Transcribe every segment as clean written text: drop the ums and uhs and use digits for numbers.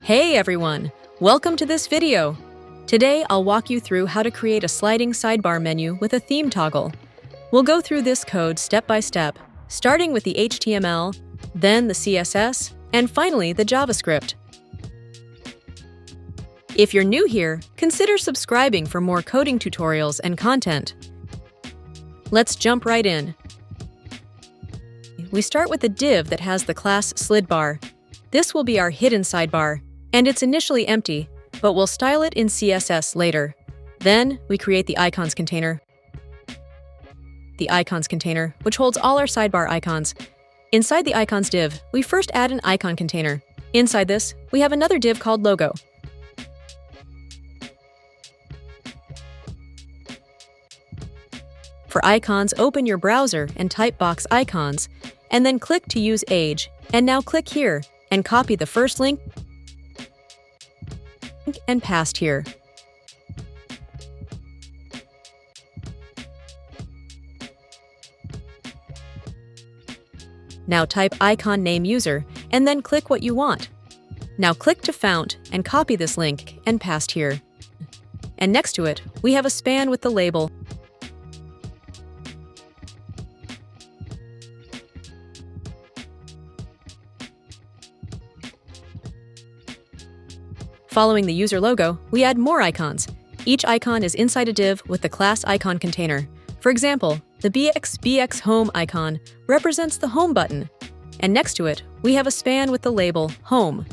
Hey everyone! Welcome to this video! Today I'll walk you through how to create a sliding sidebar menu with a theme toggle. We'll go through this code step by step, starting with the HTML, then the CSS, and finally the JavaScript. If you're new here, consider subscribing for more coding tutorials and content. Let's jump right in. We start with a div that has the class Slidbar. This will be our hidden sidebar, and it's initially empty, but we'll style it in CSS later. Then we create the icons container. The icons container, which holds all our sidebar icons. Inside the icons div, we first add an icon container. Inside this, we have another div called logo. For icons, open your browser and type box icons, and then click to use age, and now click here and copy the first link and paste here. Now type icon name user and then click what you want. Now click to fount and copy this link and paste here. And next to it, we have a span with the label. Following the user logo, we add more icons. Each icon is inside a div with the class icon container. For example, the BXBX Home icon represents the Home button, and next to it, we have a span with the label Home.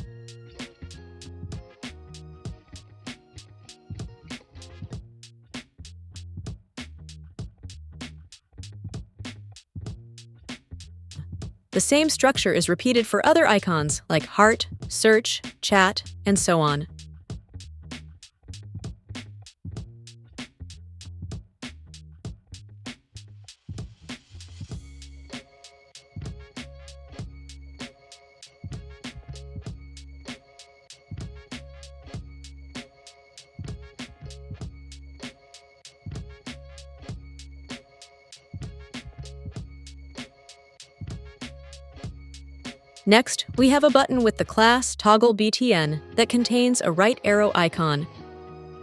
The same structure is repeated for other icons like Heart, Search, Chat, and so on. Next, we have a button with the class toggle btn that contains a right arrow icon.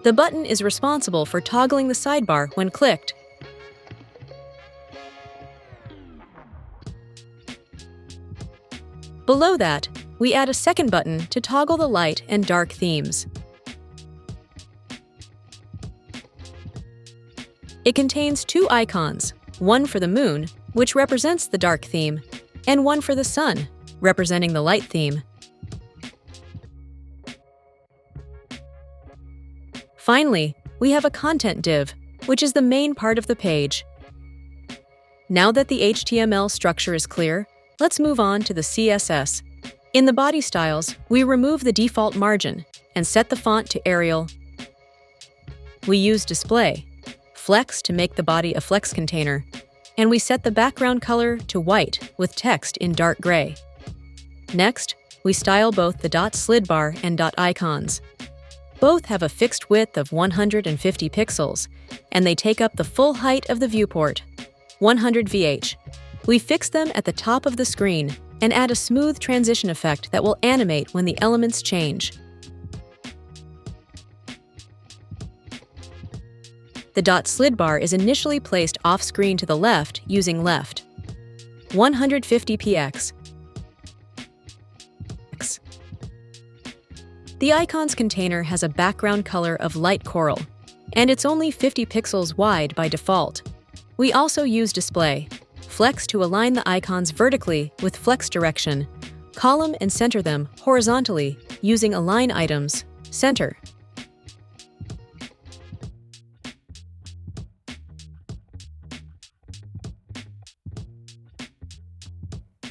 The button is responsible for toggling the sidebar when clicked. Below that, we add a second button to toggle the light and dark themes. It contains two icons, one for the moon, which represents the dark theme, and one for the sun, representing the light theme. Finally, we have a content div, which is the main part of the page. Now that the HTML structure is clear, let's move on to the CSS. In the body styles, we remove the default margin and set the font to Arial. We use display, flex to make the body a flex container, and we set the background color to white with text in dark gray. Next, we style both the .slidbar and .icons. Both have a fixed width of 150 pixels, and they take up the full height of the viewport, 100 VH. We fix them at the top of the screen and add a smooth transition effect that will animate when the elements change. The .slidbar is initially placed off-screen to the left using left, 150 px. The icons container has a background color of light coral, and it's only 50 pixels wide by default. We also use display, flex to align the icons vertically with flex direction, column and center them horizontally using align items, center.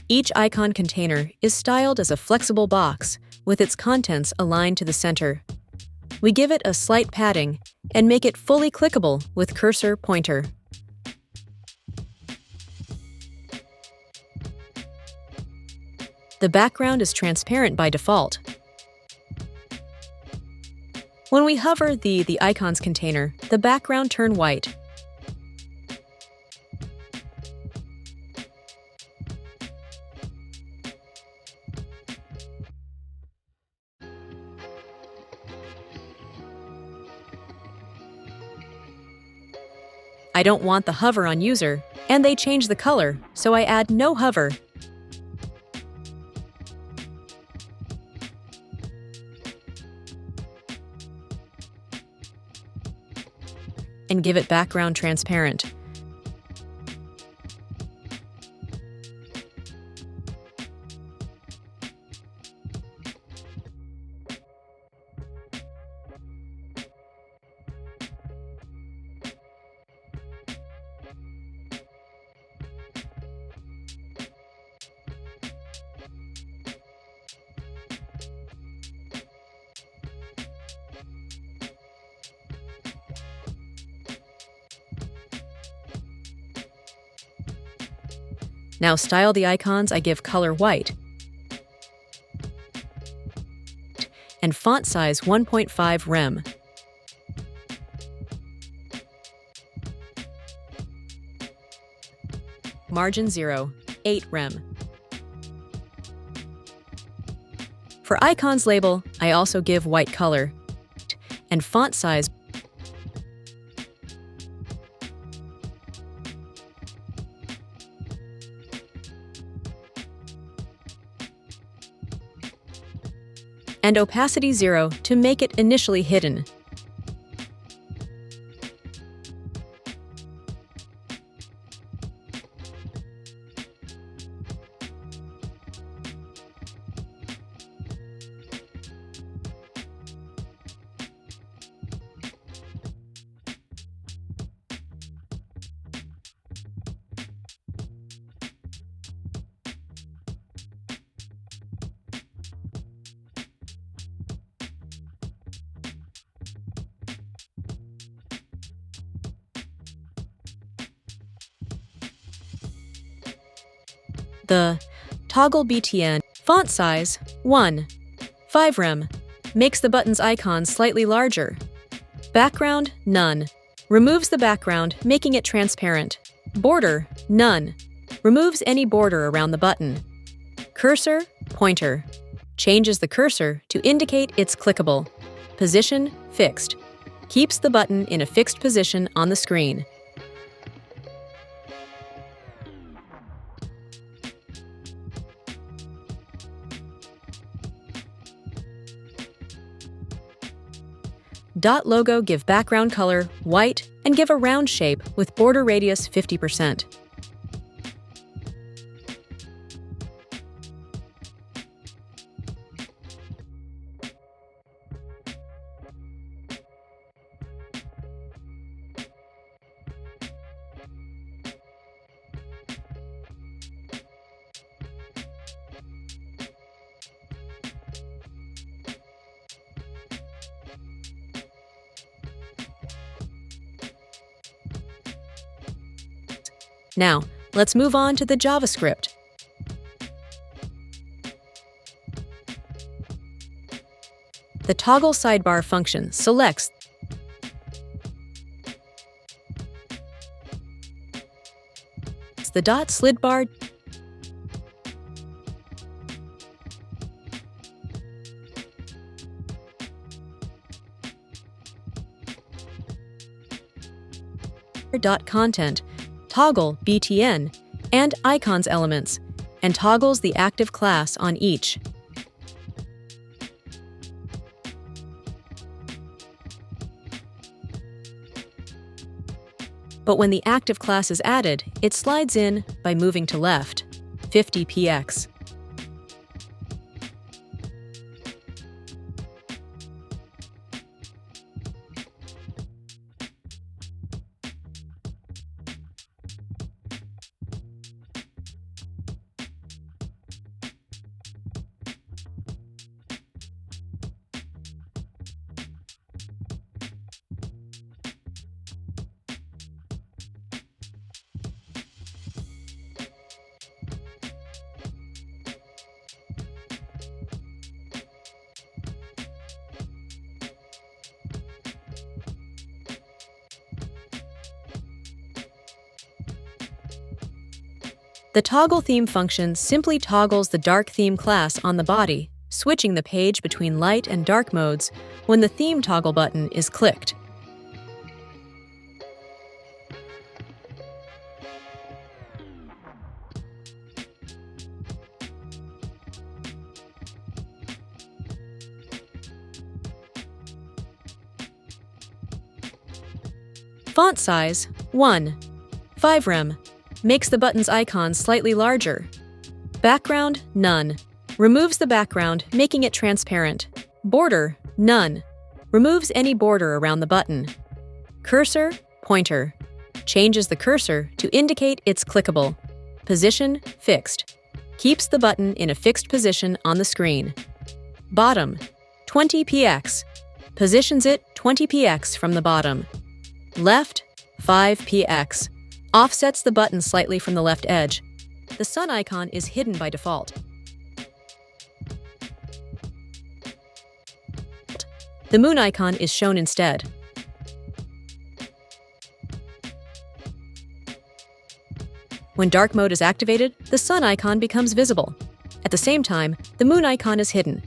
Each icon container is styled as a flexible box with its contents aligned to the center. We give it a slight padding and make it fully clickable with cursor pointer. The background is transparent by default. When we hover the icons container, the background turns white. I don't want the hover on user, and they change the color, so I add no hover. And give it background transparent. Now style the icons, I give color white and font size 1.5 rem. Margin 0, 8 rem. For icons label, I also give white color and font size . And opacity 0 to make it initially hidden. The toggle BTN font size 1, 5 rem makes the button's icon slightly larger. Background none removes the background, making it transparent. Border none removes any border around the button. Cursor pointer changes the cursor to indicate it's clickable. Position fixed keeps the button in a fixed position on the screen. Dot logo give background color white and give a round shape with border radius 50%. Now, let's move on to the JavaScript. The toggle sidebar function selects the dot slidbar dot content toggle BTN and icons elements, and toggles the active class on each. But when the active class is added, it slides in by moving to left, 50 px. The toggle theme function simply toggles the dark theme class on the body, switching the page between light and dark modes when the theme toggle button is clicked. Font size 1. 5 rem. Makes the button's icon slightly larger. Background none. Removes the background, making it transparent. Border none. Removes any border around the button. Cursor pointer. Changes the cursor to indicate it's clickable. Position fixed. Keeps the button in a fixed position on the screen. Bottom 20px. Positions it 20px from the bottom. Left 5px. Offsets the button slightly from the left edge. The sun icon is hidden by default. The moon icon is shown instead. When dark mode is activated, the sun icon becomes visible. At the same time, the moon icon is hidden.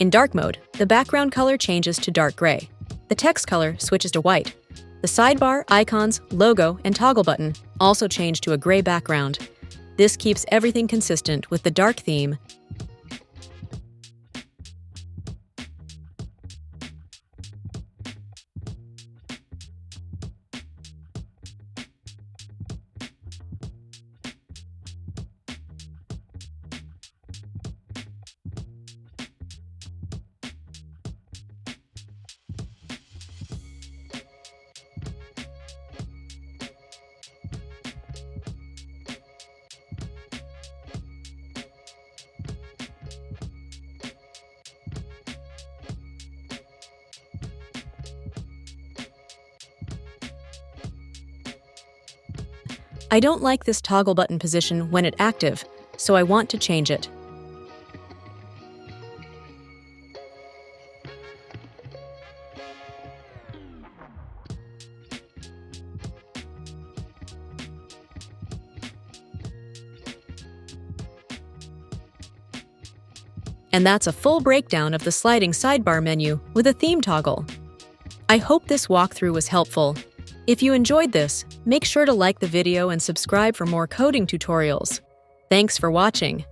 In dark mode, the background color changes to dark gray. The text color switches to white. The sidebar, icons, logo, and toggle button also change to a gray background. This keeps everything consistent with the dark theme. I don't like this toggle button position when it's active, so I want to change it. And that's a full breakdown of the sliding sidebar menu with a theme toggle. I hope this walkthrough was helpful. If you enjoyed this, make sure to like the video and subscribe for more coding tutorials. Thanks for watching.